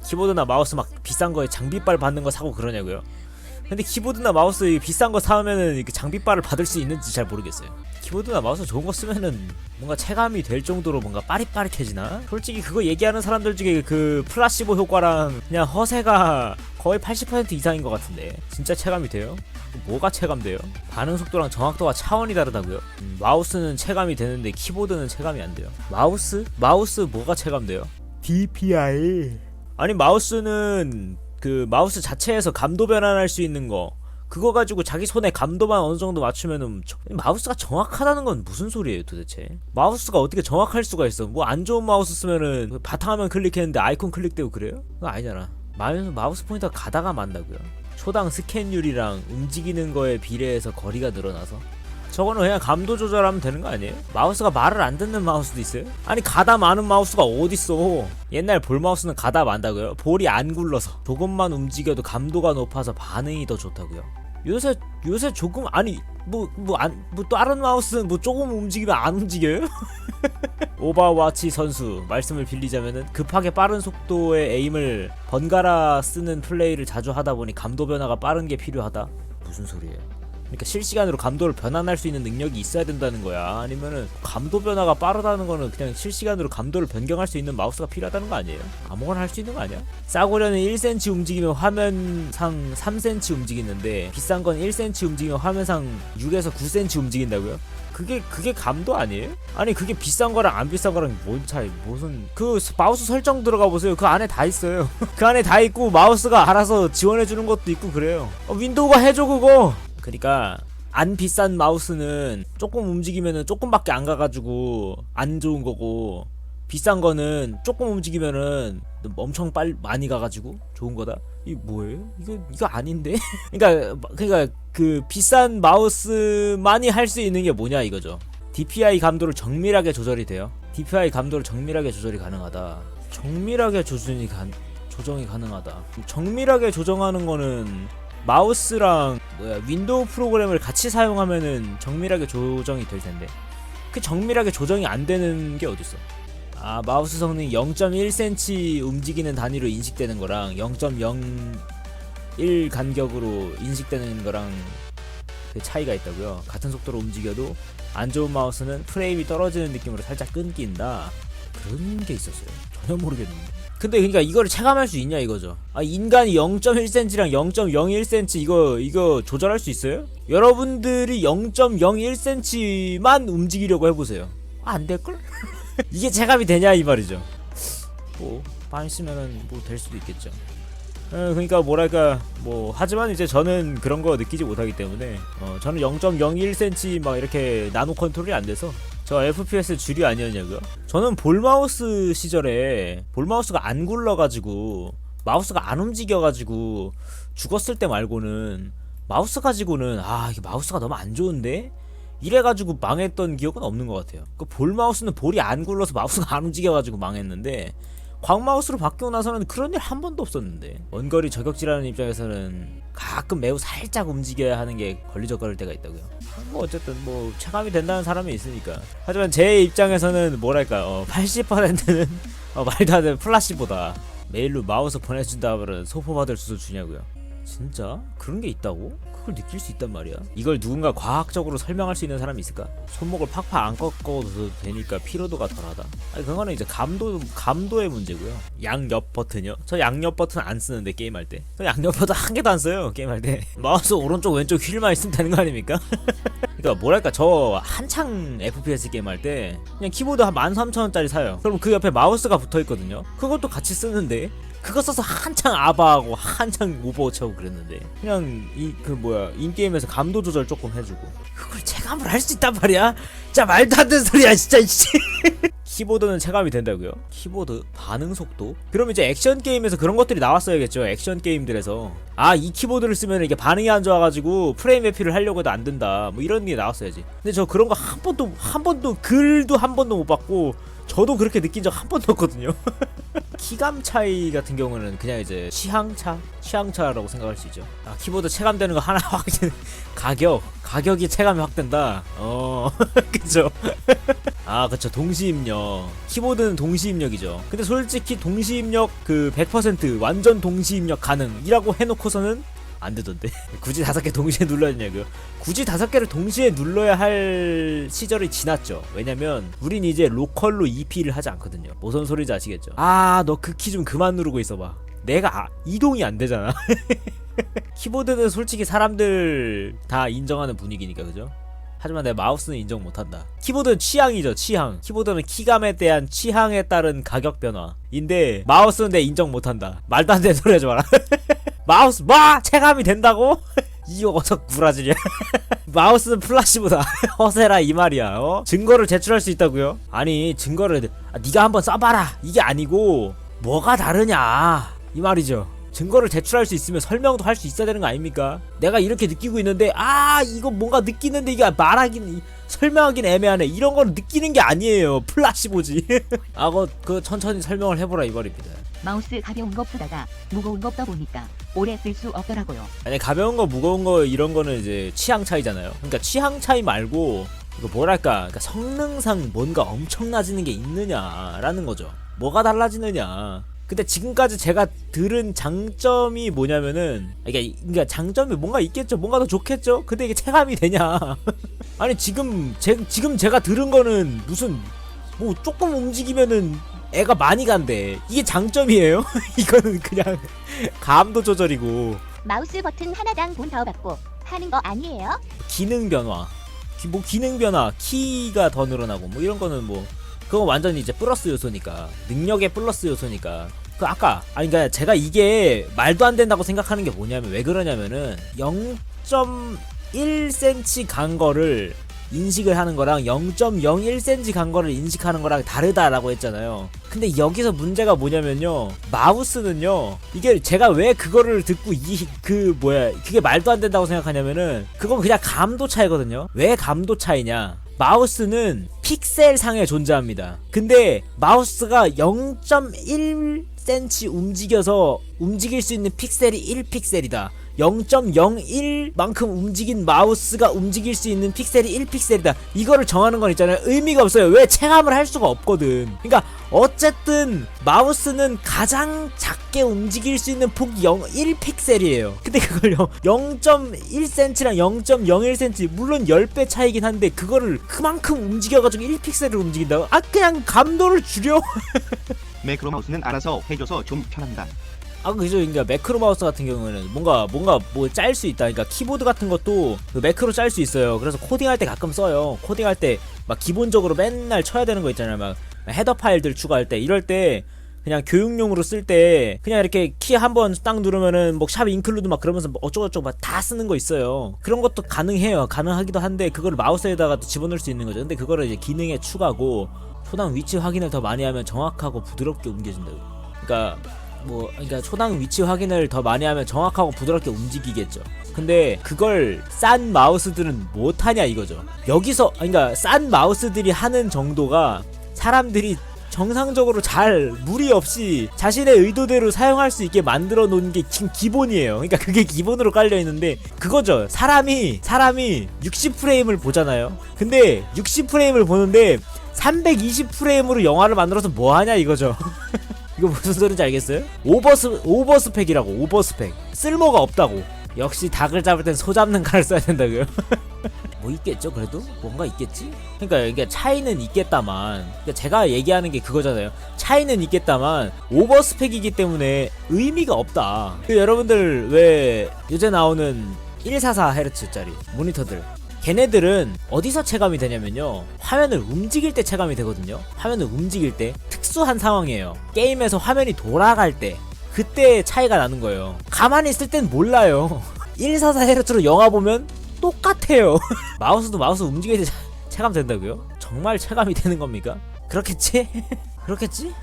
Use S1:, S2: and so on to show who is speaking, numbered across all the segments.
S1: 키보드나 마우스 막 비싼 거에 장비빨 받는 거 사고 그러냐고요. 근데 키보드나 마우스 비싼 거 사면은 이렇게 장비빨을 받을 수 있는지 잘 모르겠어요. 키보드나 마우스 좋은 거 쓰면은 뭔가 체감이 될 정도로 뭔가 빠릿빠릿해지나? 솔직히 그거 얘기하는 사람들 중에 그 플라시보 효과랑 그냥 허세가 거의 80% 이상인 것 같은데 진짜 체감이 돼요? 뭐가 체감돼요? 반응 속도랑 정확도가 차원이 다르다고요? 마우스는 체감이 되는데 키보드는 체감이 안 돼요. 마우스 뭐가 체감돼요? DPI. 아니 마우스는 그 마우스 자체에서 감도 변환할 수 있는 거 그거 가지고 자기 손에 감도만 어느 정도 맞추면은 마우스가 정확하다는 건 무슨 소리예요 도대체? 마우스가 어떻게 정확할 수가 있어? 뭐 안 좋은 마우스 쓰면은 바탕화면 클릭했는데 아이콘 클릭되고 그래요? 그거 아니잖아. 마우스 포인터가 가다가 만다고요. 초당 스캔율이랑 움직이는 거에 비례해서 거리가 늘어나서 저거는 그냥 감도 조절하면 되는 거 아니에요? 마우스가 말을 안 듣는 마우스도 있어요? 아니 가다 마는 마우스가 어딨어. 옛날 볼 마우스는 가다 만다고요? 볼이 안 굴러서 조금만 움직여도 감도가 높아서 반응이 더 좋다고요. 요새 조금 아니 뭐 다른 마우스는 뭐 조금 움직이면 안 움직여요? 오버워치 선수 말씀을 빌리자면은 급하게 빠른 속도의 에임을 번갈아 쓰는 플레이를 자주 하다 보니 감도 변화가 빠른 게 필요하다. 무슨 소리예요? 그러니까 실시간으로 감도를 변환할 수 있는 능력이 있어야 된다는 거야. 아니면은 감도 변화가 빠르다는 거는 그냥 실시간으로 감도를 변경할 수 있는 마우스가 필요하다는 거 아니에요? 아무거나 할 수 있는 거 아니야? 싸구려는 1cm 움직이면 화면상 3cm 움직이는데 비싼 건 1cm 움직이면 화면상 6에서 9cm 움직인다고요? 그게 감도 아니에요? 아니 그게 비싼 거랑 안 비싼 거랑 뭔 차이? 무슨 그 마우스 설정 들어가 보세요. 그 안에 다 있어요. 그 안에 다 있고 마우스가 알아서 지원해 주는 것도 있고 그래요. 윈도우가 해줘 그거. 그러니까 안 비싼 마우스는 조금 움직이면은 조금밖에 안 가가지고 안 좋은 거고 비싼 거는 조금 움직이면은 엄청 많이 가가지고 좋은 거다. 이게 뭐예요? 이거 아닌데? 그러니까 그 비싼 마우스만이 할 수 있는 게 뭐냐 이거죠. DPI 감도를 정밀하게 조절이 돼요. DPI 감도를 정밀하게 조절이 가능하다. 정밀하게 조정이 가능하다. 정밀하게 조정하는 거는 마우스랑 윈도우 프로그램을 같이 사용하면은 정밀하게 조정이 될 텐데 그 정밀하게 조정이 안 되는 게 어딨어? 아 마우스 성능이 0.1cm 움직이는 단위로 인식되는 거랑 0.01 간격으로 인식되는 거랑 그 차이가 있다고요. 같은 속도로 움직여도 안 좋은 마우스는 프레임이 떨어지는 느낌으로 살짝 끊긴다. 그런 게 있었어요. 전혀 모르겠는데. 근데 그러니까 이거를 체감할 수 있냐 이거죠. 아 인간이 0.1cm랑 0.01cm 이거 조절할 수 있어요? 여러분들이 0.01cm만 움직이려고 해보세요. 안 될걸? 이게 체감이 되냐 이 말이죠. 뭐 많이 쓰면은 뭐 될 수도 있겠죠. 그러니까 뭐랄까 뭐 하지만 이제 저는 그런 거 느끼지 못하기 때문에 저는 0.01cm 막 이렇게 나노 컨트롤이 안 돼서 저 FPS 줄이 아니었냐고요? 저는 볼마우스 시절에 볼마우스가 안 굴러가지고 마우스가 안 움직여가지고 죽었을 때 말고는 마우스 가지고는 이게 마우스가 너무 안 좋은데? 이래가지고 망했던 기억은 없는 것 같아요. 그 볼마우스는 볼이 안 굴러서 마우스가 안 움직여가지고 망했는데 광마우스로 바뀌고 나서는 그런 일 한 번도 없었는데 원거리 저격질하는 입장에서는 가끔 매우 살짝 움직여야 하는 게 걸리적거릴 때가 있다고요. 뭐 어쨌든 뭐 체감이 된다는 사람이 있으니까. 하지만 제 입장에서는 뭐랄까 80%는 말도 안 되는 플라시보다 메일로 마우스 보내준다 하면 소포 받을 수도 주냐고요. 진짜? 그런 게 있다고? 그걸 느낄 수 있단 말이야. 이걸 누군가 과학적으로 설명할 수 있는 사람이 있을까? 손목을 팍팍 안 꺾어도 되니까 피로도가 덜하다. 아니 그거는 이제 감도의 문제고요. 양옆 버튼이요? 저 양옆 버튼 안 쓰는데 게임할 때. 저 양옆 버튼 한 개도 안 써요 게임할 때. 마우스 오른쪽 왼쪽 휠만 있으면 되는 거 아닙니까? 그러니까 뭐랄까 저 한창 FPS 게임할 때 그냥 키보드 한 13,000원짜리 사요. 그럼 그 옆에 마우스가 붙어있거든요. 그것도 같이 쓰는데 그거 써서 한창 아바하고 한창 오버워치하고 그랬는데 그냥 인게임에서 감도 조절 조금 해주고 그걸 체감을 할 수 있단 말이야? 진짜 말도 안 되는 소리야 진짜. 키보드는 체감이 된다고요? 키보드 반응 속도? 그럼 이제 액션 게임에서 그런 것들이 나왔어야겠죠. 액션 게임들에서 이 키보드를 쓰면 이게 반응이 안 좋아가지고 프레임 회피를 하려고 해도 안 된다 뭐 이런 게 나왔어야지. 근데 저 그런 거 한 번도 글도 한 번도 못 봤고 저도 그렇게 느낀 적 한 번도 없거든요. 키감 차이 같은 경우는 그냥 이제 취향차라고 생각할 수 있죠. 아, 키보드 체감되는 거 하나 확 가격이 체감이 확 된다. 그쵸. 아, 그쵸. 동시입력. 키보드는 동시입력이죠. 근데 솔직히 동시입력 그 100% 완전 동시입력 가능이라고 해놓고서는 안 되던데. 굳이 5개 동시에 눌러야 되냐고요. 굳이 5개를 동시에 눌러야 할 시절이 지났죠. 왜냐면 우린 이제 로컬로 EP를 하지 않거든요. 무슨 소리인지 아시겠죠? 아, 너 그 키 좀 그만 누르고 있어봐. 내가 이동이 안 되잖아. 키보드는 솔직히 사람들 다 인정하는 분위기니까, 그죠? 하지만 내 마우스는 인정 못한다. 키보드는 취향이죠, 취향. 키보드는 키감에 대한 취향에 따른 가격 변화인데 마우스는 내 인정 못한다. 말도 안 되는 소리 하지 마라. 마우스 체감이 된다고? 이거 어서 구라지냐. 마우스는 플라시보다 허세라 이 말이야. 증거를 제출할 수 있다고요? 아니, 증거를 네가 한번 써봐라 이게 아니고 뭐가 다르냐 이 말이죠. 증거를 제출할 수 있으면 설명도 할 수 있어야 되는 거 아닙니까? 내가 이렇게 느끼고 있는데 이거 뭔가 느끼는데 이게 설명하긴 애매하네. 이런 거는 느끼는 게 아니에요. 플라시보지. 그 천천히 설명을 해보라 이 말입니다.
S2: 마우스 가벼운 것보다가 무거운 것 보니까 오래 쓸 수 없더라고요.
S1: 아니, 가벼운 거 무거운 거 이런 거는 이제 취향 차이잖아요. 그러니까 취향 차이 말고 이거 뭐랄까, 그러니까 성능상 뭔가 엄청나지는 게 있느냐라는 거죠. 뭐가 달라지느냐. 근데 지금까지 제가 들은 장점이 뭐냐면은, 그러니까 장점이 뭔가 있겠죠. 뭔가 더 좋겠죠. 근데 이게 체감이 되냐. 아니, 지금 제가 들은 거는 무슨 뭐 조금 움직이면은 애가 많이 간대. 이게 장점이에요? 이거는 그냥 감도 조절이고.
S2: 마우스 버튼 하나당 돈 더 받고 하는 거 아니에요?
S1: 기능 변화, 기능 변화, 키가 더 늘어나고 뭐 이런 거는 뭐 그거 완전히 이제 플러스 요소니까, 능력의 플러스 요소니까. 그러니까 제가 이게 말도 안 된다고 생각하는 게 뭐냐면, 왜 그러냐면은 0.1cm 간 거를 인식을 하는 거랑 0.01cm 간 거를 인식하는 거랑 다르다라고 했잖아요. 근데 여기서 문제가 뭐냐면요, 마우스는요, 이게 제가 왜 그거를 듣고 그게 말도 안 된다고 생각하냐면은, 그건 그냥 감도 차이거든요. 왜 감도 차이냐? 마우스는 픽셀 상에 존재합니다. 근데 마우스가 0.1cm 움직여서 움직일 수 있는 픽셀이 1픽셀이다. 0.01만큼 움직인 마우스가 움직일 수 있는 픽셀이 1픽셀이다. 이거를 정하는 건 있잖아요. 의미가 없어요. 왜? 체감을 할 수가 없거든. 그러니까 어쨌든 마우스는 가장 작게 움직일 수 있는 폭이 1픽셀이에요. 근데 그걸 0.1cm랑 0.01cm, 물론 10배 차이긴 한데 그거를 그만큼 움직여가지고 1픽셀을 움직인다고? 그냥 감도를 줄여.
S3: 매크로 마우스는 알아서 해줘서 좀 편합니다.
S1: 그죠. 그러니까 매크로 마우스 같은 경우에는 뭔가 뭐 짤 수 있다. 그러니까 키보드 같은 것도 그 매크로 짤 수 있어요. 그래서 코딩할 때 가끔 써요. 코딩할 때 막 기본적으로 맨날 쳐야 되는 거 있잖아요. 막 헤더 파일들 추가할 때, 이럴 때 그냥 교육용으로 쓸 때 그냥 이렇게 키 한번 딱 누르면은 뭐 샵 인클루드 막 그러면서 뭐 어쩌고저쩌고 막 다 쓰는 거 있어요. 그런 것도 가능해요. 가능하기도 한데 그거를 마우스에다가 또 집어넣을 수 있는 거죠. 근데 그거를 이제 기능에 추가고, 초당 위치 확인을 더 많이 하면 정확하고 부드럽게 옮겨진다고. 그러니까 초당 위치 확인을 더 많이 하면 정확하고 부드럽게 움직이겠죠. 근데 그걸 싼 마우스들은 못하냐 이거죠. 여기서 그러니까 싼 마우스들이 하는 정도가 사람들이 정상적으로 잘 무리 없이 자신의 의도대로 사용할 수 있게 만들어 놓은 게 지금 기본이에요. 그러니까 그게 기본으로 깔려 있는데, 그거죠. 사람이 60프레임을 보잖아요. 근데 60프레임을 보는데 320프레임으로 영화를 만들어서 뭐 하냐 이거죠. 이거 무슨 소리인지 알겠어요? 오버스펙이라고. 오버스펙. 쓸모가 없다고. 역시 닭을 잡을 땐 소 잡는 칼을 써야 된다고요. 뭐 있겠죠? 그래도 뭔가 있겠지? 그러니까 이게 차이는 있겠다만, 그러니까 제가 얘기하는 게 그거잖아요. 차이는 있겠다만 오버스펙이기 때문에 의미가 없다. 여러분들 왜 요새 나오는 144Hz짜리 모니터들, 걔네들은 어디서 체감이 되냐면요, 화면을 움직일 때 체감이 되거든요. 화면을 움직일 때, 특수한 상황이에요. 게임에서 화면이 돌아갈 때, 그때 차이가 나는 거예요. 가만히 있을 땐 몰라요. 144Hz로 영화 보면 똑같아요. 마우스도 마우스 움직일 때 체감 된다고요? 정말 체감이 되는 겁니까? 그렇겠지? 그렇겠지?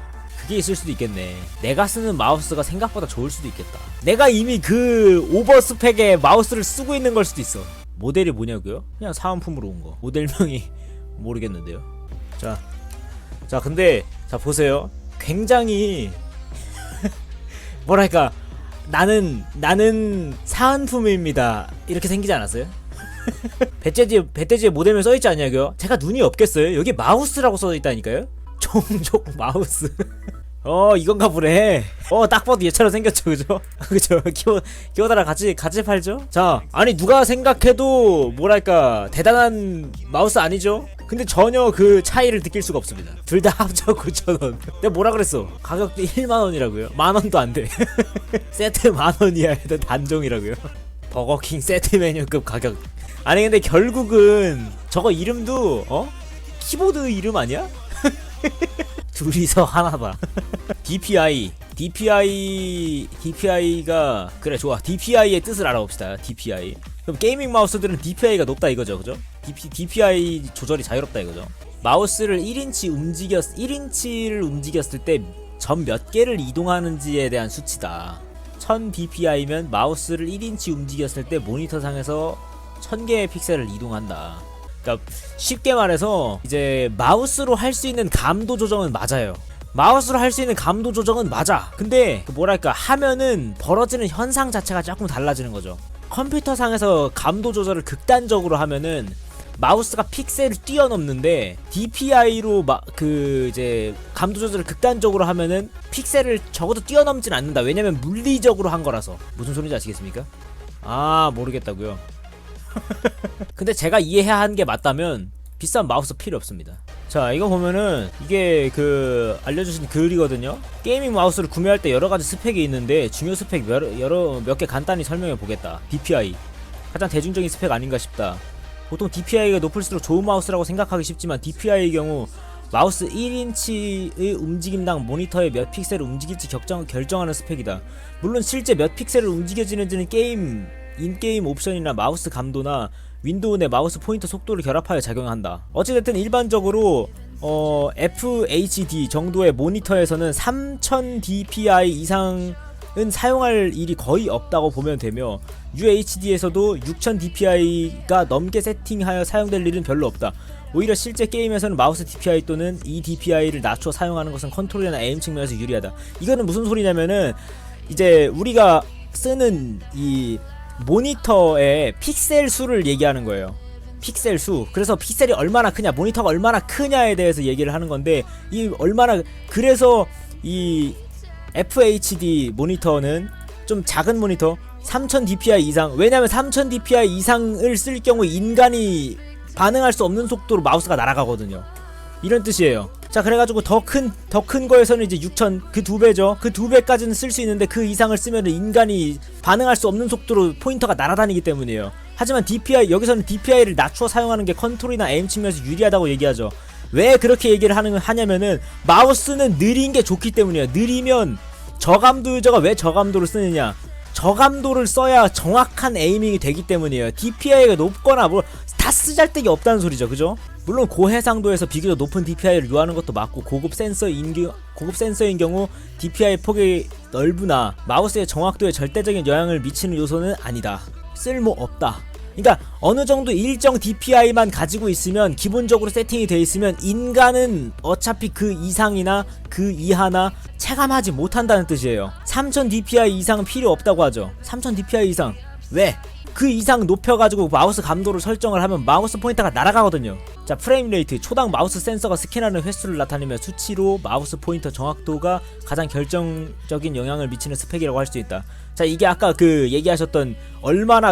S1: 그게 있을 수도 있겠네. 내가 쓰는 마우스가 생각보다 좋을 수도 있겠다. 내가 이미 그 오버스펙의 마우스를 쓰고 있는 걸 수도 있어. 모델이 뭐냐고요? 그냥 사은품으로 온 거. 모델명이 모르겠는데요. 자, 자 근데 자 보세요. 굉장히 뭐랄까 나는 사은품입니다 이렇게 생기지 않았어요? 배돼지에 모델명 써있지 않냐고요? 제가 눈이 없겠어요? 여기 마우스라고 써있다니까요? 종족 마우스. 이건가 보네. 딱 봐도 얘처럼 생겼죠, 그죠? 그죠? 키워다랑 같이 팔죠? 자, 아니, 누가 생각해도, 뭐랄까, 대단한 마우스 아니죠? 근데 전혀 그 차이를 느낄 수가 없습니다. 둘 다 합쳐 9,000원. 내가 뭐라 그랬어? 가격도 1만원이라고요? 만원도 안 돼. 세트 만원이야. 해도 단종이라고요? 버거킹 세트 메뉴급 가격. 아니, 근데 결국은, 저거 이름도, 키보드 이름 아니야? 둘이서 하나다. DPI가 그래 좋아. DPI의 뜻을 알아봅시다. DPI. 그럼 게이밍 마우스들은 DPI가 높다 이거죠, 그죠? DPI 조절이 자유롭다 이거죠. 마우스를 1인치를 움직였을 때 점 몇 개를 이동하는지에 대한 수치다. 1000dpi면 마우스를 1인치 움직였을 때 모니터 상에서 1000개의 픽셀을 이동한다. 그러니까 쉽게 말해서 이제 마우스로 할 수 있는 감도 조정은 맞아요. 마우스로 할 수 있는 감도 조정은 맞아. 근데 뭐랄까 하면은 벌어지는 현상 자체가 조금 달라지는 거죠. 컴퓨터 상에서 감도 조절을 극단적으로 하면은 마우스가 픽셀을 뛰어넘는데 DPI로 이제 감도 조절을 극단적으로 하면은 픽셀을 적어도 뛰어넘진 않는다. 왜냐면 물리적으로 한 거라서. 무슨 소리인지 아시겠습니까? 모르겠다고요. 근데 제가 이해한 게 맞다면 비싼 마우스 필요 없습니다. 자, 이거 보면은 이게 알려주신 글이거든요. 게이밍 마우스를 구매할 때 여러가지 스펙이 있는데 중요 스펙 몇 개 간단히 설명해 보겠다. DPI 가장 대중적인 스펙 아닌가 싶다. 보통 DPI가 높을수록 좋은 마우스라고 생각하기 쉽지만 DPI의 경우 마우스 1인치의 움직임당 모니터에 몇 픽셀을 움직일지 결정하는 스펙이다. 물론 실제 몇 픽셀을 움직여지는지는 인게임 옵션이나 마우스 감도나 윈도우 내 마우스 포인터 속도를 결합하여 작용한다. 어찌됐든 일반적으로 FHD 정도의 모니터에서는 3000dpi 이상은 사용할 일이 거의 없다고 보면 되며 UHD에서도 6000dpi가 넘게 세팅하여 사용될 일은 별로 없다. 오히려 실제 게임에서는 마우스 DPI 또는 이 DPI를 낮춰 사용하는 것은 컨트롤이나 에임 측면에서 유리하다. 이거는 무슨 소리냐면은 이제 우리가 쓰는 이 모니터의 픽셀 수를 얘기하는 거예요. 픽셀 수. 그래서 픽셀이 얼마나 크냐, 모니터가 얼마나 크냐에 대해서 얘기를 하는 건데 그래서 이 FHD 모니터는 좀 작은 모니터 3000dpi 이상, 왜냐면 3000dpi 이상을 쓸 경우 인간이 반응할 수 없는 속도로 마우스가 날아가거든요. 이런 뜻이에요. 자, 그래가지고 더 큰 거에서는 이제 6000, 그 2배죠. 그 2배까지는 쓸 수 있는데 그 이상을 쓰면 인간이 반응할 수 없는 속도로 포인터가 날아다니기 때문이에요. 하지만 여기서는 DPI를 낮춰 사용하는 게 컨트롤이나 에임 측면에서 유리하다고 얘기하죠. 왜 그렇게 얘기를 하냐면은 마우스는 느린 게 좋기 때문이에요. 느리면 저감도 유저가 왜 저감도를 쓰느냐? 저감도를 써야 정확한 에이밍이 되기 때문이에요. DPI가 높거나 다 쓰잘데기 없다는 소리죠, 그죠? 물론 고해상도에서 비교적 높은 DPI를 요하는 것도 맞고 고급 센서인 경우 DPI 폭이 넓으나 마우스의 정확도에 절대적인 영향을 미치는 요소는 아니다. 쓸모없다. 그러니까 어느 정도 일정 DPI만 가지고 있으면, 기본적으로 세팅이 돼 있으면 인간은 어차피 그 이상이나 그 이하나 체감하지 못한다는 뜻이에요. 3000dpi 이상은 필요 없다고 하죠. 3000dpi 이상. 왜? 그 이상 높여가지고 마우스 감도를 설정을 하면 마우스 포인터가 날아가거든요. 자, 프레임 레이트. 초당 마우스 센서가 스캔하는 횟수를 나타내며 수치로 마우스 포인터 정확도가 가장 결정적인 영향을 미치는 스펙이라고 할 수 있다. 자, 이게 아까 얘기하셨던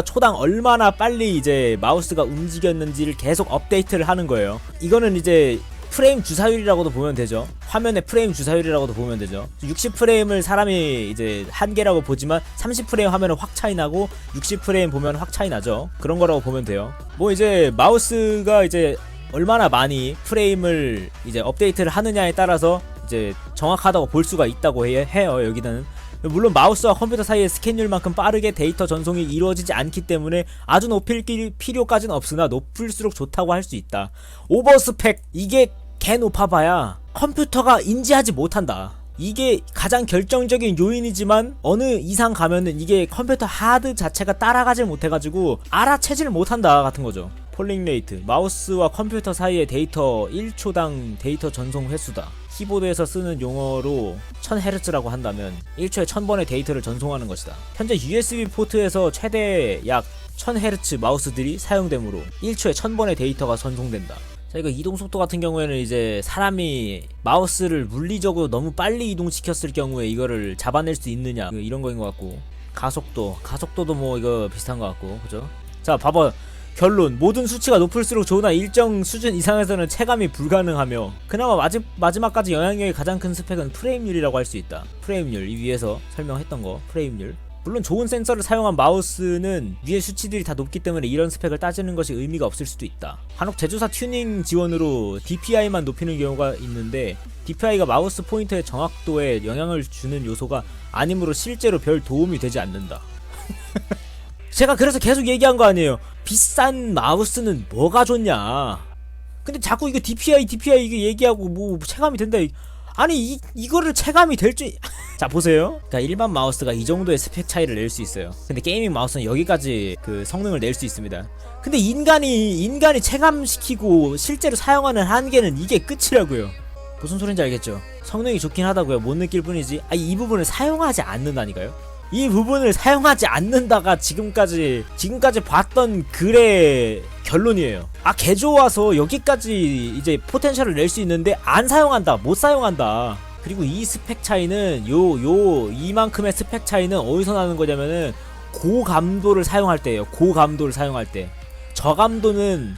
S1: 초당 얼마나 빨리 이제 마우스가 움직였는지를 계속 업데이트를 하는 거예요. 이거는 이제 프레임 주사율이라고도 보면 되죠. 화면의 프레임 주사율이라고도 보면 되죠. 60프레임을 사람이 이제 한계라고 보지만 30프레임 하면은 확 차이 나고 60프레임 보면 확 차이 나죠. 그런 거라고 보면 돼요. 이제 마우스가 이제 얼마나 많이 프레임을 이제 업데이트를 하느냐에 따라서 이제 정확하다고 볼 수가 있다고 해요. 여기는 물론 마우스와 컴퓨터 사이의 스캔율만큼 빠르게 데이터 전송이 이루어지지 않기 때문에 아주 높일 필요까지는 없으나 높을수록 좋다고 할 수 있다. 오버스펙, 이게 개 높아봐야 컴퓨터가 인지하지 못한다. 이게 가장 결정적인 요인이지만 어느 이상 가면은 이게 컴퓨터 하드 자체가 따라가질 못해가지고 알아채지를 못한다 같은 거죠. 폴링 레이트, 마우스와 컴퓨터 사이의 데이터 1초당 데이터 전송 횟수다. 키보드에서 쓰는 용어로 1000Hz라고 한다면 1초에 1000번의 데이터를 전송하는 것이다. 현재 USB 포트에서 최대 약 1000Hz 마우스들이 사용되므로 1초에 1000번의 데이터가 전송된다. 자, 이거 이동 속도 같은 경우에는 이제 사람이 마우스를 물리적으로 너무 빨리 이동시켰을 경우에 이거를 잡아낼 수 있느냐 이런 거인 것 같고, 가속도도 뭐 이거 비슷한 것 같고, 그죠? 자, 봐봐. 결론, 모든 수치가 높을수록 좋으나 일정 수준 이상에서는 체감이 불가능하며 그나마 마지막까지 영향력이 가장 큰 스펙은 프레임률이라고 할 수 있다. 프레임률, 이 위에서 설명했던 거, 프레임률. 물론 좋은 센서를 사용한 마우스는 위의 수치들이 다 높기 때문에 이런 스펙을 따지는 것이 의미가 없을 수도 있다. 한혹 제조사 튜닝 지원으로 DPI만 높이는 경우가 있는데 DPI가 마우스 포인터의 정확도에 영향을 주는 요소가 아니므로 실제로 별 도움이 되지 않는다. 제가 그래서 계속 얘기한 거 아니에요. 비싼 마우스는 뭐가 좋냐. 근데 자꾸 이거 DPI 이거 얘기하고 뭐 체감이 된다. 아니 이거를 체감이 될 줄. 자, 보세요. 그러니까 일반 마우스가 이 정도의 스펙 차이를 낼 수 있어요. 근데 게이밍 마우스는 여기까지 그 성능을 낼 수 있습니다. 근데 인간이 체감시키고 실제로 사용하는 한계는 이게 끝이라고요. 무슨 소린지 알겠죠? 성능이 좋긴 하다고요. 못 느낄 뿐이지. 이 부분을 사용하지 않는다니까요. 이 부분을 사용하지 않는다가 지금까지 봤던 글의 결론이에요. 개 좋아서 여기까지 이제 포텐셜을 낼 수 있는데 안 사용한다, 못 사용한다. 그리고 이 스펙 차이는 이만큼의 스펙 차이는 어디서 나는 거냐면은 고감도를 사용할 때예요. 고감도를 사용할 때. 저감도는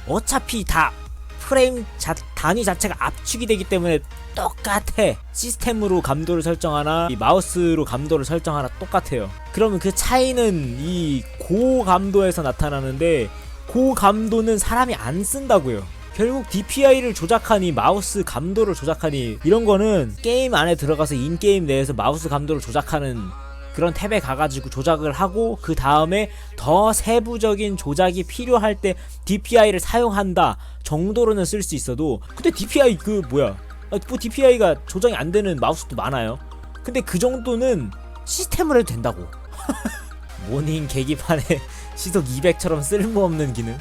S1: 어차피 다 프레임 단위 자체가 압축이 되기 때문에 똑같아. 시스템으로 감도를 설정하나 이 마우스로 감도를 설정하나 똑같아요. 그러면 그 차이는 이 고감도에서 나타나는데 고감도는 사람이 안 쓴다고요. 결국 DPI를 조작하니 마우스 감도를 조작하니 이런 거는 게임 안에 들어가서 인게임 내에서 마우스 감도를 조작하는 그런 탭에 가가지고 조작을 하고 그 다음에 더 세부적인 조작이 필요할 때 DPI를 사용한다 정도로는 쓸 수 있어도, 근데 DPI 뭐 DPI가 조정이 안 되는 마우스도 많아요. 근데 그 정도는 시스템을 해도 된다고. 모닝 계기판에 시속 200처럼 쓸모없는 기능.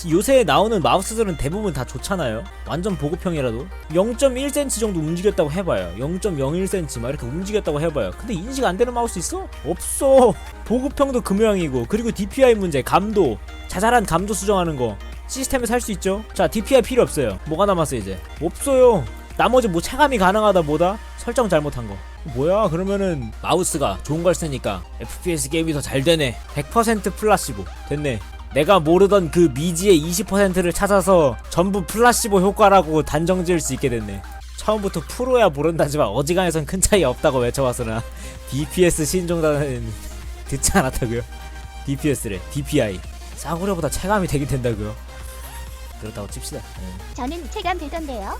S1: 요새 나오는 마우스들은 대부분 다 좋잖아요. 완전 보급형이라도 0.1cm 정도 움직였다고 해봐요. 0.01cm 막 이렇게 움직였다고 해봐요. 근데 인식 안 되는 마우스 있어? 없어. 보급형도 그 모양이고. 그리고 DPI 문제, 감도, 자잘한 감도 수정하는 거 시스템에서 할 수 있죠. 자, DPI 필요 없어요. 뭐가 남았어요 이제? 없어요. 나머지 뭐 체감이 가능하다 뭐다? 설정 잘못한 거. 뭐야, 그러면은 마우스가 좋은 걸 쓰니까 FPS 게임이 더 잘 되네. 100% 플라시보 됐네. 내가 모르던 그 미지의 20%를 찾아서 전부 플라시보 효과라고 단정 지을 수 있게 됐네. 처음부터 프로야 모른다지만 어지간해선 큰 차이 없다고 외쳐봤으나 DPS 신종단은 듣지 않았다고요. DPS래. DPI 싸구려보다 체감이 되긴 된다고요. 그렇다고 칩시다.
S4: 저는 체감 되던데요.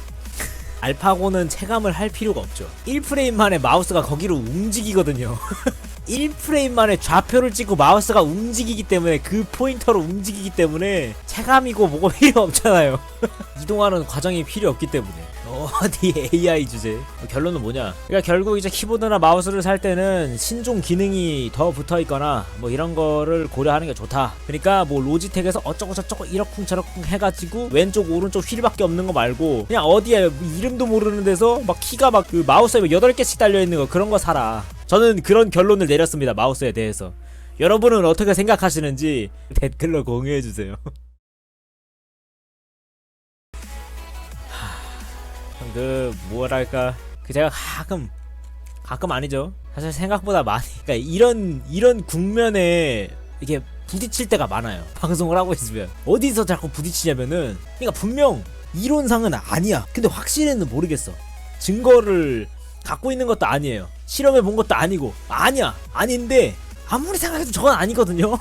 S1: 알파고는 체감을 할 필요가 없죠. 1프레임 만에 마우스가 거기로 움직이거든요. 1프레임 만에 좌표를 찍고 마우스가 움직이기 때문에 그 포인터로 움직이기 때문에 체감이고 뭐가 필요 없잖아요. 이동하는 과정이 필요 없기 때문에. 어디 AI 주제. 결론은 뭐냐? 그러니까 결국 이제 키보드나 마우스를 살 때는 신종 기능이 더 붙어있거나 뭐 이런 거를 고려하는 게 좋다. 그러니까 뭐 로지텍에서 어쩌고 저쩌고 이러쿵저러쿵 해가지고 왼쪽 오른쪽 휠밖에 없는 거 말고 그냥 어디에 이름도 모르는 데서 막 키가 막 그 마우스에 8개씩 달려있는 거 그런 거 사라. 저는 그런 결론을 내렸습니다. 마우스에 대해서. 여러분은 어떻게 생각하시는지 댓글로 공유해주세요. 뭐랄까, 제가 가끔 아니죠. 사실 생각보다 많이, 그러니까 이런 국면에 이게 부딪힐 때가 많아요. 방송을 하고 있으면 어디서 자꾸 부딪히냐면은, 그러니까 분명 이론상은 아니야. 근데 확실히는 모르겠어. 증거를 갖고 있는 것도 아니에요. 실험해 본 것도 아니고 아닌데 아무리 생각해도 저건 아니거든요.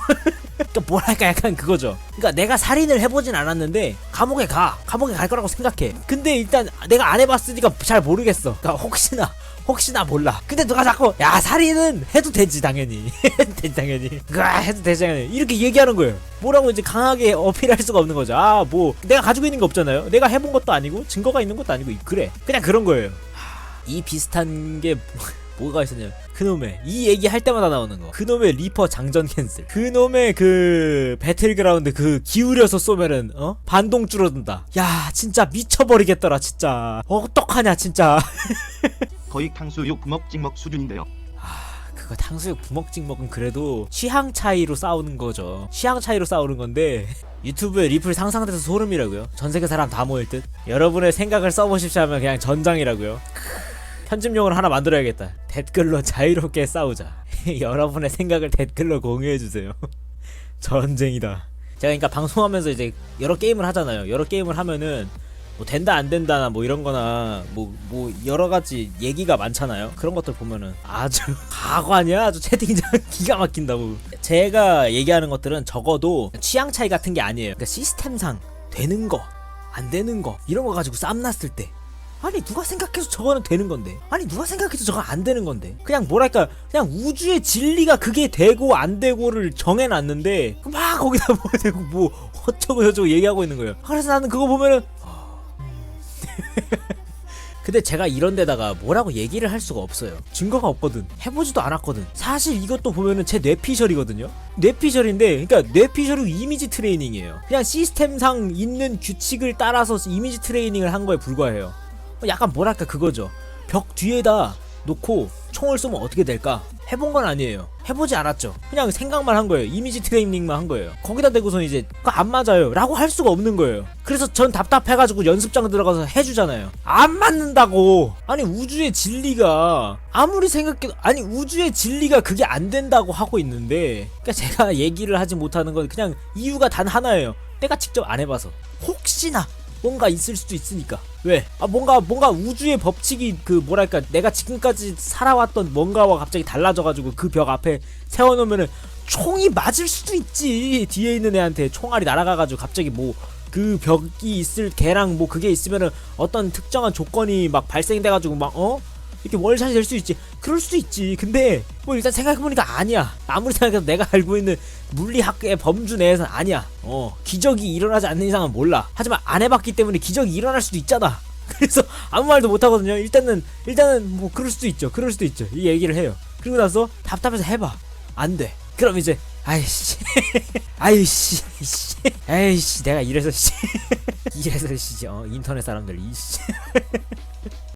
S1: 그러니까 뭐랄까 약간 그거죠. 그러니까 내가 살인을 해보진 않았는데 감옥에 갈 거라고 생각해. 근데 일단 내가 안 해봤으니까 잘 모르겠어. 그러니까 혹시나 몰라. 근데 누가 자꾸 야 살인은 해도 되지 당연히. 해도 되지 당연히 이렇게 얘기하는 거예요. 뭐라고 이제 강하게 어필할 수가 없는 거죠. 뭐 내가 가지고 있는 거 없잖아요. 내가 해본 것도 아니고 증거가 있는 것도 아니고 그래 그냥 그런 거예요. 이 비슷한 게 뭐가 있었냐면 그놈의 이 얘기 할 때마다 나오는 거 그놈의 리퍼 장전 캔슬 그놈의 그 배틀그라운드 그 기울여서 쏘면은 반동 줄어든다. 야 진짜 미쳐버리겠더라 진짜. 어떡하냐 진짜.
S3: 거의 탕수육 부먹 찍먹 수준인데요.
S1: 그거 탕수육 부먹 찍먹은 그래도 취향 차이로 싸우는 거죠. 취향 차이로 싸우는 건데 유튜브에 리플 상상돼서 소름이라고요. 전세계 사람 다 모일 듯. 여러분의 생각을 써보십시오 하면 그냥 전장이라고요. 편집용으로 하나 만들어야겠다. 댓글로 자유롭게 싸우자. 여러분의 생각을 댓글로 공유해주세요. 전쟁이다. 제가 그러니까 방송하면서 이제 여러 게임을 하잖아요. 여러 게임을 하면은 뭐 된다 안 된다나 뭐 이런 거나 뭐 여러 가지 얘기가 많잖아요. 그런 것들 보면은 아주 가관이야. 아주 채팅창 기가 막힌다고. 제가 얘기하는 것들은 적어도 취향 차이 같은 게 아니에요. 그러니까 시스템상 되는 거 안 되는 거 이런 거 가지고 쌈 났을 때 아니 누가 생각해서 저거는 되는 건데 아니 누가 생각해서 저거 안 되는 건데 그냥 뭐랄까 그냥 우주의 진리가 그게 되고 안 되고를 정해놨는데 막 거기다 뭐 되고 뭐 어쩌고 저쩌고 얘기하고 있는 거예요. 그래서 나는 그거 보면은 근데 제가 이런 데다가 뭐라고 얘기를 할 수가 없어요. 증거가 없거든. 해보지도 않았거든. 사실 이것도 보면은 제 뇌피셜이거든요. 뇌피셜인데 그러니까 뇌피셜은 이미지 트레이닝이에요. 그냥 시스템상 있는 규칙을 따라서 이미지 트레이닝을 한 거에 불과해요. 약간 뭐랄까 그거죠. 벽 뒤에다 놓고 총을 쏘면 어떻게 될까? 해본 건 아니에요. 해보지 않았죠. 그냥 생각만 한 거예요. 이미지 트레이닝만 한 거예요. 거기다 대고선 이제 그거 안 맞아요 라고 할 수가 없는 거예요. 그래서 전 답답해가지고 연습장 들어가서 해주잖아요. 안 맞는다고. 아니 우주의 진리가 아무리 생각해도 아니 우주의 진리가 그게 안 된다고 하고 있는데 그러니까 제가 얘기를 하지 못하는 건 그냥 이유가 단 하나예요. 내가 직접 안 해봐서. 혹시나 뭔가 있을 수도 있으니까. 왜? 뭔가 우주의 법칙이 그 뭐랄까 내가 지금까지 살아왔던 뭔가와 갑자기 달라져가지고 그 벽 앞에 세워놓으면은 총이 맞을 수도 있지. 뒤에 있는 애한테 총알이 날아가가지고 갑자기 뭐 그 벽이 있을 걔랑 뭐 그게 있으면은 어떤 특정한 조건이 막 발생돼가지고 막 이렇게 월샷이 될 수 있지. 그럴 수도 있지. 근데 뭐 일단 생각해보니까 아니야. 아무리 생각해도 내가 알고 있는 물리학의 범주 내에서는 아니야. 기적이 일어나지 않는 이상은 몰라. 하지만 안 해봤기 때문에 기적이 일어날 수도 있잖아. 그래서 아무 말도 못하거든요. 일단은 뭐 그럴 수도 있죠. 이 얘기를 해요. 그리고 나서 답답해서 해봐. 안 돼. 그럼 이제 아이씨 내가 이래서 인터넷 사람들 이씨